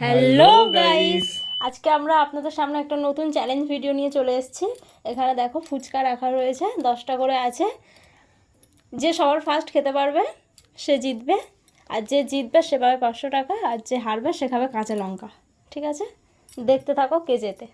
Hello guys, আজকে আমরা আপনাদের সামনে একটা নতুন চ্যালেঞ্জ ভিডিও নিয়ে চলে এসেছি। এখানে দেখো ফুচকা রাখা রয়েছে, 10টা করে আছে। যে সবার ফার্স্ট খেতে পারবে সে জিতবে, আর যে জিতবে সে পাবে 500 টাকা, আর যে হারবে সে খাবে কাঁচা লঙ্কা। ঠিক আছে, দেখতে থাকো কে জেতে।